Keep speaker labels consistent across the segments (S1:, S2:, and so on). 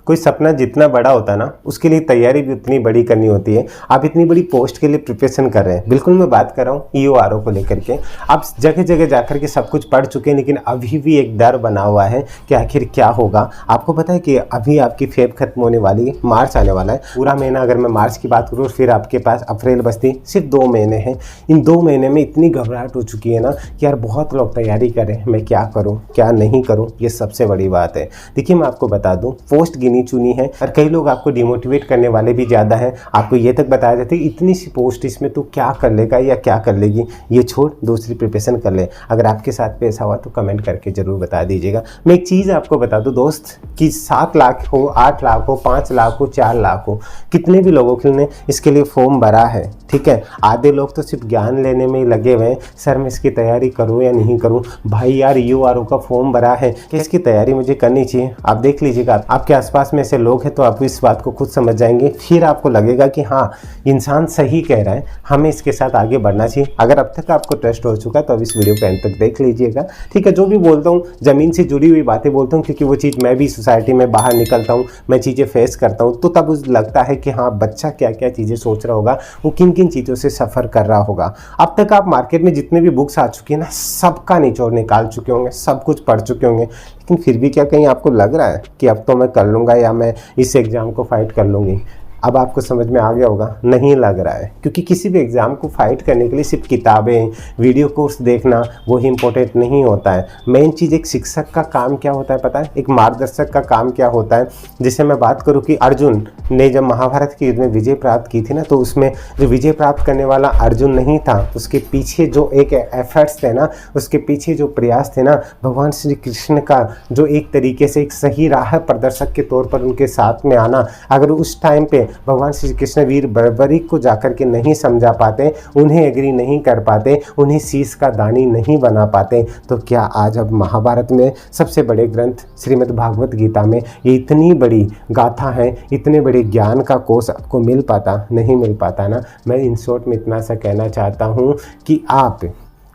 S1: कोई सपना जितना बड़ा होता है ना, उसके लिए तैयारी भी उतनी बड़ी करनी होती है। आप इतनी बड़ी पोस्ट के लिए प्रिपरेशन कर रहे हैं, बिल्कुल मैं बात कर रहा हूँ EORO को लेकर के। आप जगह जगह जाकर के सब कुछ पढ़ चुके हैं, लेकिन अभी भी एक डर बना हुआ है कि आखिर क्या होगा। आपको पता है कि अभी आपकी फेब खत्म होने वाली है, मार्च आने वाला है। पूरा महीना अगर मैं मार्च की बात करूँ, फिर आपके पास अप्रैल बचती सिर्फ 2 महीने हैं। इन 2 महीने में इतनी घबराहट हो चुकी है ना कि यार बहुत लोग तैयारी कर रहे हैं, मैं क्या करूँ क्या नहीं करूँ, ये सबसे बड़ी बात है। देखिए मैं आपको बता दूँ, पोस्ट गिनी चुनी है और कई लोग आपको डिमोटिवेट करने वाले भी ज़्यादा हैं। आपको ये तक बताया जाता है इतनी सी पोस्ट, इसमें तू क्या कर लेगा या क्या कर लेगी, ये छोड़ दूसरी प्रिपरेशन कर ले। अगर आपके साथ पे ऐसा हुआ तो कमेंट करके ज़रूर बता दीजिएगा। मैं एक चीज़ आपको बता दूं दोस्त कि 7 लाख हो, 8 लाख हो, 5 लाख हो, 4 लाख हो, कितने भी लोगों के ने इसके लिए फॉर्म भरा है, ठीक है। आधे लोग तो सिर्फ ज्ञान लेने में ही लगे हुए हैं, सर मैं इसकी तैयारी करूँ या नहीं करूँ। भाई यार EORO का फॉर्म भरा है कि इसकी तैयारी मुझे करनी चाहिए। आप देख लीजिएगा, आपके आसपास में ऐसे लोग हैं तो आप इस बात को खुद समझ जाएंगे। फिर आपको लगेगा कि हाँ इंसान सही कह रहा है, हमें इसके साथ आगे बढ़ना चाहिए। अगर अब तक आपको ट्रस्ट हो चुका तो अब इस वीडियो को एंड तक देख लीजिएगा, ठीक है। जो भी बोलता हूँ ज़मीन से जुड़ी हुई बातें बोलता हूँ, क्योंकि वो चीज़ मैं भी सोसाइटी में बाहर निकलता हूँ, मैं चीज़ें फेस करता हूँ, तो तब उसे लगता है कि हाँ बच्चा क्या क्या चीज़ें सोच रहा होगा, वो किन किन चीज़ों से सफ़र कर रहा होगा। अब तक आप मार्केट में जितने भी बुक्स आ चुकी हैं ना, सबका निचोड़ निकाल चुके होंगे, सब कुछ पढ़ चुके होंगे, लेकिन फिर भी क्या कहीं आपको लग रहा है कि अब तो मैं कर लूँगा या मैं इस एग्ज़ाम को फाइट कर लूँगी। अब आपको समझ में आ गया होगा, नहीं लग रहा है। क्योंकि किसी भी एग्ज़ाम को फाइट करने के लिए सिर्फ किताबें वीडियो कोर्स देखना वो ही इम्पोर्टेंट नहीं होता है। मेन चीज़ एक शिक्षक का काम क्या होता है पता है, एक मार्गदर्शक का काम क्या होता है। जैसे मैं बात करूँ कि अर्जुन ने जब महाभारत के युद्ध में विजय प्राप्त की थी ना, तो उसमें जो विजय प्राप्त करने वाला अर्जुन नहीं था, उसके पीछे जो एक एफर्ट्स थे ना, उसके पीछे जो प्रयास थे ना, भगवान श्री कृष्ण का जो एक तरीके से एक सही राह प्रदर्शक के तौर पर उनके साथ में आना, अगर उस टाइम पे भगवान श्री कृष्ण वीर बर्बरीक को जाकर के नहीं समझा पाते, उन्हें एग्री नहीं कर पाते, उन्हें शीश का दानी नहीं बना पाते, तो क्या आज अब महाभारत में सबसे बड़े ग्रंथ श्रीमद् भागवत गीता में ये इतनी बड़ी गाथा है, इतने बड़े ज्ञान का कोष आपको मिल पाता? नहीं मिल पाता ना। मैं इन शॉर्ट में इतना सा कहना चाहता हूँ कि आप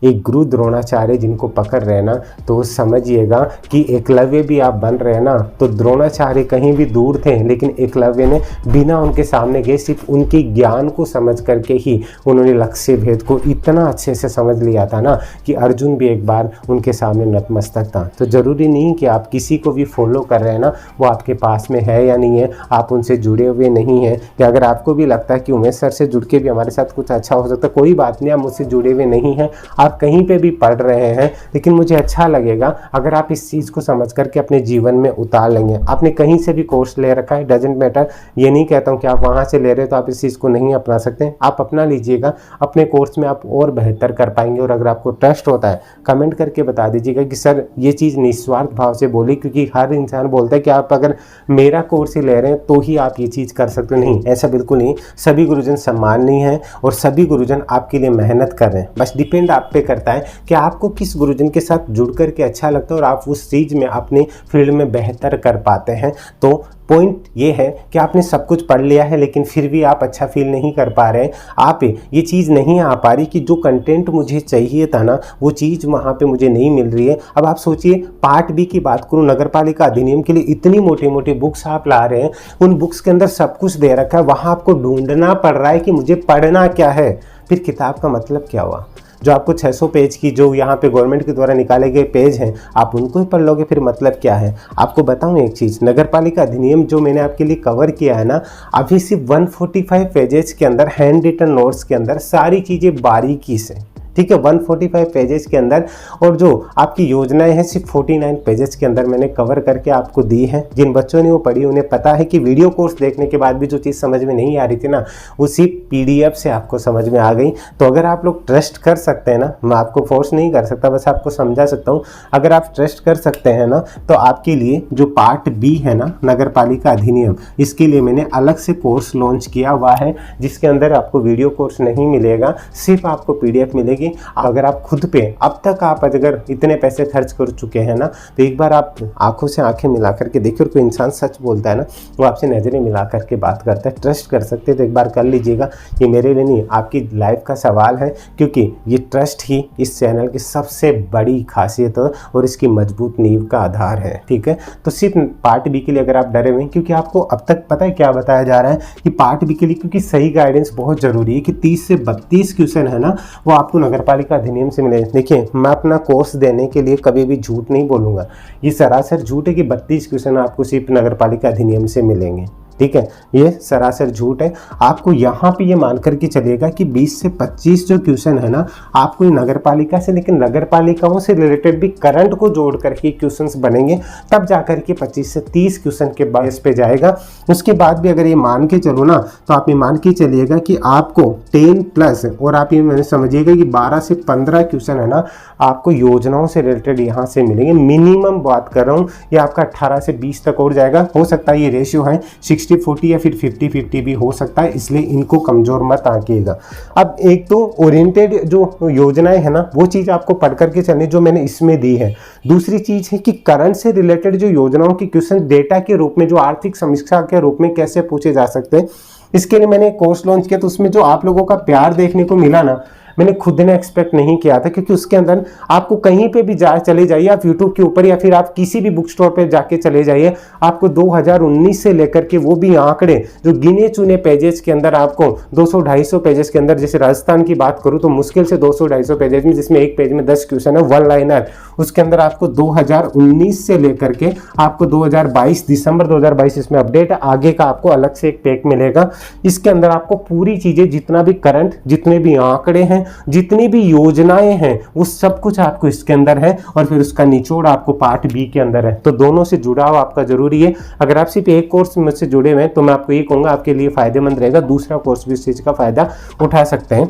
S1: एक गुरु द्रोणाचार्य जिनको पकड़ रहे ना, तो समझिएगा कि एकलव्य भी आप बन रहे हैं ना, तो द्रोणाचार्य कहीं भी दूर थे, लेकिन एकलव्य ने बिना उनके सामने गए सिर्फ उनके ज्ञान को समझ करके ही उन्होंने लक्ष्य भेद को इतना अच्छे से समझ लिया था ना कि अर्जुन भी एक बार उनके सामने नतमस्तक था। तो ज़रूरी नहीं कि आप किसी को भी फॉलो कर रहे हैं ना, वो आपके पास में है या नहीं है, आप उनसे जुड़े हुए नहीं हैं। कि अगर आपको भी लगता है कि उमेश सर से जुड़ के भी हमारे साथ कुछ अच्छा हो सकता है, कोई बात नहीं, आप मुझसे जुड़े हुए नहीं हैं, आप कहीं पे भी पढ़ रहे हैं, लेकिन मुझे अच्छा लगेगा अगर आप इस चीज़ को समझ करके अपने जीवन में उतार लेंगे। आपने कहीं से भी कोर्स ले रखा है, डजेंट मैटर, ये नहीं कहता हूँ कि आप वहाँ से ले रहे हो तो आप इस चीज़ को नहीं अपना सकते, आप अपना लीजिएगा। अपने कोर्स में आप और बेहतर कर पाएंगे। और अगर आपको ट्रस्ट होता है कमेंट करके बता दीजिएगा कि सर ये चीज़ निस्वार्थ भाव से बोली, क्योंकि हर इंसान बोलता है कि आप अगर मेरा कोर्स ही ले रहे हैं तो ही आप ये चीज़ कर सकते हो। नहीं, ऐसा बिल्कुल नहीं। सभी गुरुजन सम्माननीय हैं और सभी गुरुजन आपके लिए मेहनत कर रहे हैं। बस डिपेंड आप पे करता है कि आपको किस गुरुजन के साथ जुड़ करके अच्छा लगता है और आप उस चीज़ में अपने फील्ड में बेहतर कर पाते हैं। तो पॉइंट ये है कि आपने सब कुछ पढ़ लिया है, लेकिन फिर भी आप अच्छा फील नहीं कर पा रहे हैं, आप ये चीज़ नहीं आ पा रही कि जो कंटेंट मुझे चाहिए था ना, वो चीज़ वहाँ पे मुझे नहीं मिल रही है। अब आप सोचिए, पार्ट बी की बात करूँ, नगरपालिका अधिनियम के लिए इतनी मोटी मोटी बुक्स आप ला रहे हैं, उन बुक्स के अंदर सब कुछ दे रखा है, वहाँ आपको ढूंढना पड़ रहा है कि मुझे पढ़ना क्या है। फिर किताब का मतलब क्या हुआ? जो आपको 600 पेज की जो यहाँ पे गवर्नमेंट के द्वारा निकाले गए पेज हैं, आप उनको ही पढ़ लोगे, फिर मतलब क्या है? आपको बताऊँ एक चीज़, नगरपालिका अधिनियम जो मैंने आपके लिए कवर किया है ना, अभी सिर्फ 145 पेजेस के अंदर, हैंड रिटन नोट्स के अंदर सारी चीज़ें बारीकी से, ठीक है, 145 पेजेस के अंदर, और जो आपकी योजनाएं हैं सिर्फ 49 पेजेस के अंदर मैंने कवर करके आपको दी है। जिन बच्चों ने वो पढ़ी उन्हें पता है कि वीडियो कोर्स देखने के बाद भी जो चीज़ समझ में नहीं आ रही थी ना, वो सिर्फ PDF से आपको समझ में आ गई। तो अगर आप लोग ट्रस्ट कर सकते हैं ना, मैं आपको फोर्स नहीं कर सकता, बस आपको समझा सकता हूँ, अगर आप ट्रस्ट कर सकते हैं ना, तो आपके लिए जो पार्ट बी है ना, नगरपालिका अधिनियम, इसके लिए मैंने अलग से कोर्स लॉन्च किया हुआ है, जिसके अंदर आपको वीडियो कोर्स नहीं मिलेगा, सिर्फ आपको PDF मिलेगी। मिलेगी। अगर आप खुद पे अब तक आप अगर इतने पैसे खर्च कर चुके हैं ना, तो एक बार आप आंखों से आंखें मिला करके देखिए, और कोई इंसान सच बोलता है ना, वो आपसे नज़रें मिला करके बात करता है, ट्रस्ट कर सकते हैं तो एक बार कर लीजिएगा। ये मेरे लिए नहीं, आपकी लाइफ का सवाल है, क्योंकि ये ट्रस्ट ही इस चैनल की सबसे बड़ी खासियत है और इसकी मजबूत नींव का आधार है। ठीक है, तो सिर्फ पार्ट बी के लिए अगर आप डरे हुए हैं, क्योंकि आपको अब तक पता है क्या बताया जा रहा है कि पार्ट बी के लिए क्योंकि सही गाइडेंस बहुत जरूरी है कि 30 से 32 क्वेश्चन है ना, वो आपको नगरपालिका अधिनियम से मिले। देखिए, मैं अपना कोर्स देने के लिए कभी भी झूठ नहीं बोलूँगा, ये सरासर झूठ है कि 32 क्वेश्चन आपको सिर्फ नगरपालिका अधिनियम से मिलेंगे। ठीक है, ये सरासर झूठ है। आपको यहाँ पे ये मान करके चलिएगा कि 20 से 25 जो क्वेश्चन है ना, आपको नगर पालिका से, लेकिन नगर पालिकाओं से रिलेटेड भी करंट को जोड़ करके क्वेश्चंस बनेंगे, तब जाकर के 25 से 30 क्वेश्चन के बेस पे जाएगा। उसके बाद भी अगर ये मान के चलो ना, तो आप ये मान के चलिएगा कि आपको 10 प्लस, और आप ये मैंने समझिएगा कि 12 से 15 क्वेश्चन है ना, आपको योजनाओं से रिलेटेड यहाँ से मिलेंगे। मिनिमम बात कर रहा हूँ, ये आपका 18 से 20 तक और जाएगा। हो सकता है ये रेशियो है 60-40 या फिर 50-50 भी हो सकता है, इसलिए इनको कमजोर मत आंकिएगा। अब एक तो ओरिएंटेड जो योजनाएं है ना, वो चीज़ आपको पढ़ करके चलनी जो मैंने इसमें दी है। दूसरी चीज़ है कि करंट से रिलेटेड जो योजनाओं के क्वेश्चन डेटा के रूप में, जो आर्थिक समीक्षा के रूप में कैसे पूछे जा सकते हैं, इसके लिए मैंने कोर्स लॉन्च किया। तो उसमें जो आप लोगों का प्यार देखने को मिला ना, मैंने खुद ने एक्सपेक्ट नहीं किया था, क्योंकि उसके अंदर आपको कहीं पे भी चले जाइए, आप यूट्यूब के ऊपर या फिर आप किसी भी बुक स्टोर पे जाके चले जाइए, आपको 2019 से लेकर के वो भी आंकड़े जो गिने चुने पेजेस के अंदर आपको 200-250 पेजेस के अंदर, जैसे राजस्थान की बात करूं तो मुश्किल से 200-250 पेजेस में, जिसमें एक पेज में 10 क्वेश्चन है, वन लाइनर, उसके अंदर आपको 2019 से लेकर के आपको 2022 दिसंबर 2022 इसमें अपडेट, आगे का आपको अलग से एक पैक मिलेगा। इसके अंदर आपको पूरी चीजें, जितना भी करंट, जितने भी आंकड़े हैं, जितनी भी योजनाएं हैं, वो सब कुछ आपको इसके अंदर है, और फिर उसका निचोड़ आपको पार्ट बी के अंदर है। तो दोनों से जुड़ाव आपका जरूरी है। अगर आप सिर्फ एक कोर्स मुझसे जुड़े हुए हैं तो मैं आपको ये कहूंगा आपके लिए फायदेमंद रहेगा, दूसरा कोर्स भी इस चीज का फायदा उठा सकते हैं।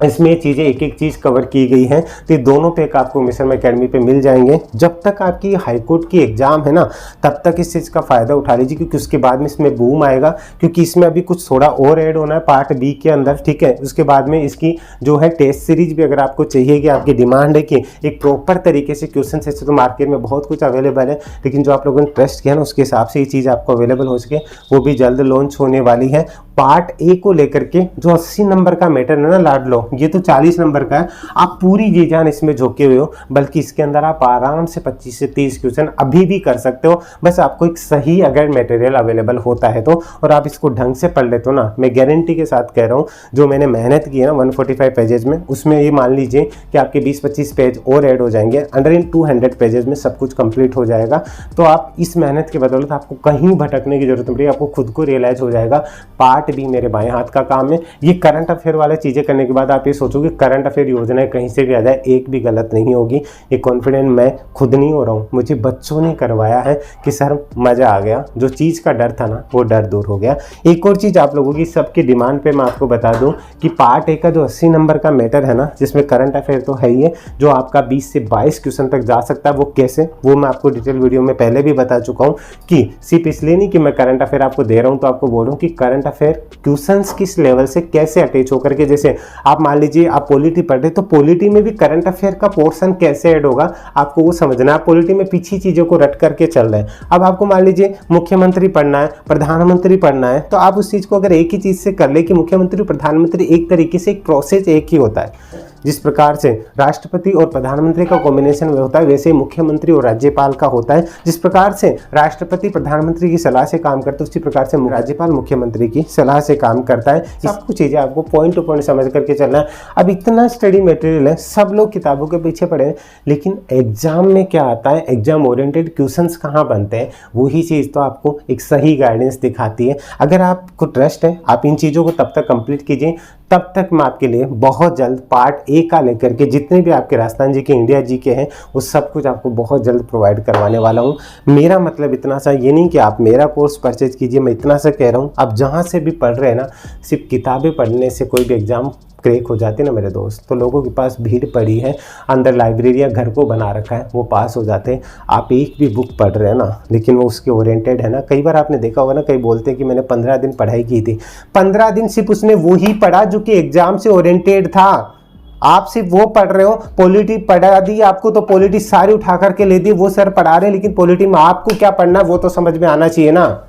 S1: इसमें ये चीज़ें एक एक चीज़ कवर की गई हैं, तो दोनों पैक आपको मिशन एकेडमी पे मिल जाएंगे। जब तक आपकी हाईकोर्ट की एग्जाम है ना, तब तक इस चीज़ का फ़ायदा उठा लीजिए, क्योंकि उसके बाद में इसमें बूम आएगा, क्योंकि इसमें अभी कुछ थोड़ा और ऐड होना है पार्ट बी के अंदर। ठीक है, उसके बाद में इसकी जो है टेस्ट सीरीज भी अगर आपको चाहिए, कि आपकी डिमांड है कि एक प्रॉपर तरीके से क्वेश्चन, ऐसे तो मार्केट में बहुत कुछ अवेलेबल है, लेकिन जो आप लोगों ने ट्रस्ट किया ना, उसके हिसाब से ये चीज़ आपको अवेलेबल हो सके, वो भी जल्द लॉन्च होने वाली है। पार्ट ए को लेकर के जो 80 नंबर का मैटर है ना लाडलो, ये तो 40 नंबर का है, आप पूरी जी जान इसमें झोंके हुए हो, बल्कि इसके अंदर आप आराम से 25 से 30 क्वेश्चन अभी भी कर सकते हो। बस आपको एक सही अगर मटेरियल अवेलेबल होता है तो, और आप इसको ढंग से पढ़ लेते हो ना, मैं गारंटी के साथ कह रहा हूँ, जो मैंने मेहनत की है ना 145 पेजेस में, उसमें ये मान लीजिए कि आपके 20-25 पेज और ऐड हो जाएंगे, अंडर इन 200 पेजेस में सब कुछ कंप्लीट हो जाएगा। तो आप इस मेहनत के बदौलत आपको कहीं भटकने की जरूरत नहीं पड़ेगी, आपको खुद को रियलाइज हो जाएगा। पार्ट भी मेरे बाएं हाथ का काम है। ये करंट अफेयर वाले चीजें करने के बाद आप ये सोचोगे करंट अफेयर योजनाएं कहीं से भी आ जाए, एक भी गलत नहीं होगी। ये कॉन्फिडेंट मैं खुद नहीं हो रहा हूँ, मुझे बच्चों ने करवाया है कि सर मजा आ गया, जो चीज का डर था ना वो डर दूर हो गया। एक और चीज आप लोगों की सबकी डिमांड पे मैं आपको बता दूं कि पार्ट ए का जो 80 नंबर का मैटर है ना, जिसमें करंट अफेयर तो है ही है, जो आपका 20 से 22 क्वेश्चन तक जा सकता है, वो कैसे, वो मैं आपको डिटेल वीडियो में पहले भी बता चुका हूँ। कि सिर्फ इसलिए नहीं कि मैं करंट अफेयर आपको दे रहा हूँ तो आपको बोल रहा हूँ कि करंट अफेयर क्वेश्चंस किस लेवल से कैसे अटैच होकर के, जैसे आप मान लीजिए आप पॉलिटी पढ़ रहे, तो पॉलिटी में भी करंट अफेयर का पोर्शन कैसे ऐड होगा, आपको वो समझना है। आप पॉलिटी में पीछे चीजों को रट करके चल रहे हैं, अब आपको मान लीजिए मुख्यमंत्री पढ़ना है, प्रधानमंत्री पढ़ना है, तो आप उस चीज को अगर एक ही चीज से कर ले कि मुख्यमंत्री प्रधानमंत्री, एक तरीके से एक प्रोसेस एक ही होता है। जिस प्रकार से राष्ट्रपति और प्रधानमंत्री का कॉम्बिनेशन में होता है, वैसे ही मुख्यमंत्री और राज्यपाल का होता है। जिस प्रकार से राष्ट्रपति प्रधानमंत्री की सलाह से काम करता है, उसी प्रकार से राज्यपाल मुख्यमंत्री की सलाह से काम करता है। सब कुछ चीजें आपको पॉइंट टू पॉइंट समझ करके चलना है। अब इतना स्टडी मटेरियल है, सब लोग किताबों के पीछे पड़े हैं, लेकिन एग्जाम में क्या आता है, एग्जाम ओरिएंटेड क्वेश्चंस कहाँ बनते हैं, वही चीज तो आपको एक सही गाइडेंस दिखाती है। अगर आपको ट्रस्ट है, आप इन चीजों को तब तक कंप्लीट कीजिए, तब तक मैं आपके लिए बहुत जल्द पार्ट ए का लेकर के जितने भी आपके राजस्थान जी के, इंडिया जी के हैं, वो सब कुछ आपको बहुत जल्द प्रोवाइड करवाने वाला हूँ। मेरा मतलब इतना सा ये नहीं कि आप मेरा कोर्स परचेज कीजिए, मैं इतना सा कह रहा हूँ, आप जहाँ से भी पढ़ रहे हैं ना, सिर्फ किताबें पढ़ने से कोई भी एग्जाम क्रैक हो जाते ना मेरे दोस्त। तो लोगों के पास भीड़ पड़ी है, अंदर लाइब्रेरिया घर को बना रखा है, वो पास हो जाते हैं। आप एक भी बुक पढ़ रहे हैं ना, लेकिन वो उसके ओरिएंटेड है ना, कई बार आपने देखा होगा ना, कई बोलते हैं कि मैंने 15 दिन पढ़ाई की थी, 15 दिन सिर्फ उसने वो ही पढ़ा जो कि एग्जाम से ओरिएंटेड था। आप सिर्फ वो पढ़ रहे हो, पॉलिटी पढ़ा दी आपको तो पॉलिटी सारी उठा करके ले दी, वो सर पढ़ा रहे हैं, लेकिन पॉलिटी में आपको क्या पढ़ना है वो तो समझ में आना चाहिए ना।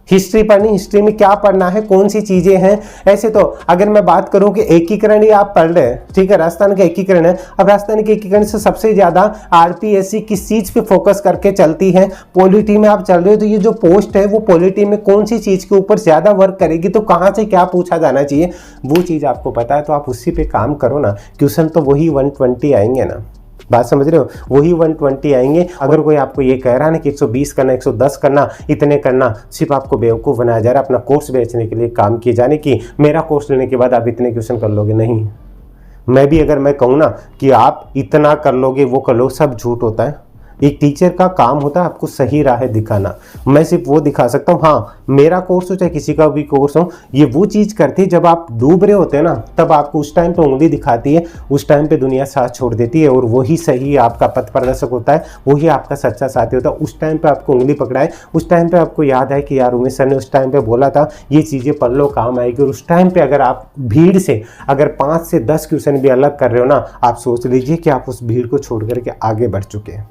S1: हिस्ट्री पढ़नी, हिस्ट्री में क्या पढ़ना है, कौन सी चीजें हैं। ऐसे तो अगर मैं बात करूं कि एकीकरण ही आप पढ़ रहे हैं, ठीक है, राजस्थान का एकीकरण है, अब राजस्थान के एकीकरण से सबसे ज्यादा आरपीएससी किस चीज पे फोकस करके चलती है, पॉलिटी में आप चल रहे हो, तो ये जो पोस्ट है वो पॉलिटी में कौन सी चीज के ऊपर ज्यादा वर्क करेगी, तो कहां से क्या पूछा जाना चाहिए वो चीज आपको पता है, तो आप उसी पे काम करो ना। क्वेश्चन तो वही 120 आएंगे ना, बात समझ रहे हो, वही 120 आएंगे। अगर कोई आपको ये कह रहा है ना कि 120 करना, 110 करना, इतने करना, सिर्फ आपको बेवकूफ़ बनाया जा रहा है अपना कोर्स बेचने के लिए, काम किए जाने की, मेरा कोर्स लेने के बाद आप इतने क्वेश्चन कर लोगे, नहीं। मैं भी अगर मैं कहूँ ना कि आप इतना कर लोगे, वो कर लो, सब झूठ होता है। एक टीचर का काम होता है आपको सही राह दिखाना, मैं सिर्फ वो दिखा सकता हूँ। हाँ, मेरा कोर्स हो चाहे किसी का भी कोर्स हो, ये वो चीज़ करती है जब आप डूब रहे होते हैं ना, तब आपको उस टाइम पे उंगली दिखाती है, उस टाइम पे दुनिया साथ छोड़ देती है, और वही सही आपका पथ प्रदर्शक होता है, वही आपका सच्चा साथी होता है। उस टाइम पे आपको उंगली पकड़ाए, उस टाइम पे आपको याद है कि यार उमेश सर ने उस टाइम पे बोला था ये चीज़ें पढ़ लो, काम आएगी। और उस टाइम पे अगर आप भीड़ से अगर 5 से 10 क्वेश्चन भी अलग कर रहे हो ना, आप सोच लीजिए कि आप उस भीड़ को छोड़ करके आगे बढ़ चुके हैं।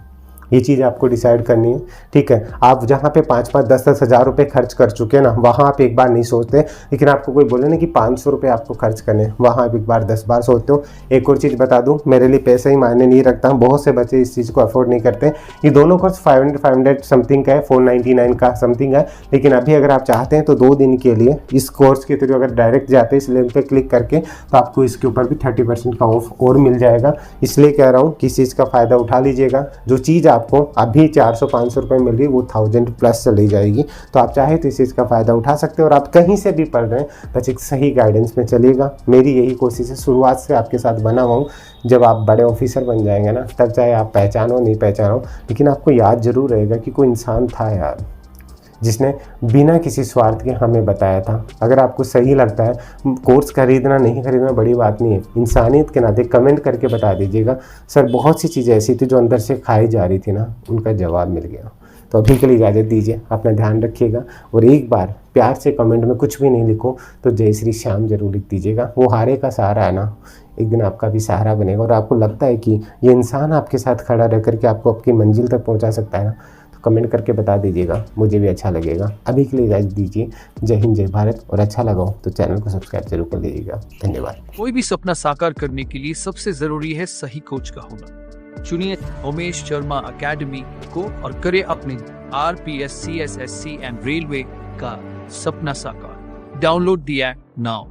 S1: ये चीज़ आपको डिसाइड करनी है, ठीक है। आप जहाँ पे 5-5, 10-10 हज़ार रुपये खर्च कर चुके हैं ना, वहाँ आप एक बार नहीं सोचते, लेकिन आपको कोई बोले ना कि 500 रुपये आपको खर्च करने, वहाँ आप एक बार 10 बार सोचते हो। एक और चीज़ बता दूँ, मेरे लिए पैसा ही मायने नहीं रखता, बहुत से बच्चे इस चीज़ को अफोर्ड नहीं करते। ये दोनों कोर्स 500 समथिंग का है, 499 का समथिंग है, लेकिन अभी अगर आप चाहते हैं तो 2 दिन के लिए इस कोर्स के थ्रू अगर डायरेक्ट जाते हैं इस लिंक पर क्लिक करके, तो आपको इसके ऊपर भी 30% का ऑफ और मिल जाएगा। इसलिए कह रहा हूँ कि इस चीज़ का फ़ायदा उठा लीजिएगा। जो चीज़ आपको अभी 400-500 रुपये मिल रही है, वो 1000 प्लस चली जाएगी, तो आप चाहे तो इस चीज़ का फ़ायदा उठा सकते हो। और आप कहीं से भी पढ़ रहे हैं, बस एक सही गाइडेंस में चलिएगा। मेरी यही कोशिश है, शुरुआत से आपके साथ बना हुआ हूँ। जब आप बड़े ऑफिसर बन जाएंगे ना, तब चाहे आप पहचानो नहीं पहचानो, लेकिन आपको याद जरूर रहेगा कि कोई इंसान था यार जिसने बिना किसी स्वार्थ के हमें बताया था। अगर आपको सही लगता है, कोर्स खरीदना नहीं खरीदना बड़ी बात नहीं है, इंसानियत के नाते कमेंट करके बता दीजिएगा सर बहुत सी चीज़ें ऐसी थी जो अंदर से खाई जा रही थी ना, उनका जवाब मिल गया। तो अभी के लिए इजाज़त दीजिए, अपना ध्यान रखिएगा। और एक बार प्यार से कमेंट में कुछ भी नहीं लिखो तो जय श्री श्याम जरूर लिख दीजिएगा। वो हारे का सहारा है ना, एक दिन आपका भी सहारा बनेगा। और आपको लगता है कि ये इंसान आपके साथ खड़ा रह करके आपको आपकी मंजिल तक पहुँचा सकता है ना, कमेंट करके बता दीजिएगा, मुझे भी अच्छा लगेगा। अभी के लिए इजाज़त दीजिए। जय हिंद, जय भारत। और अच्छा लगा हो तो चैनल को सब्सक्राइब जरूर कर लीजिएगा। धन्यवाद।
S2: कोई भी सपना साकार करने के लिए सबसे जरूरी है सही कोच का होना। चुनिए उमेश शर्मा एकेडमी को और करे अपने RPS, CSSC एंड रेलवे का सपना साकार। Download the app now.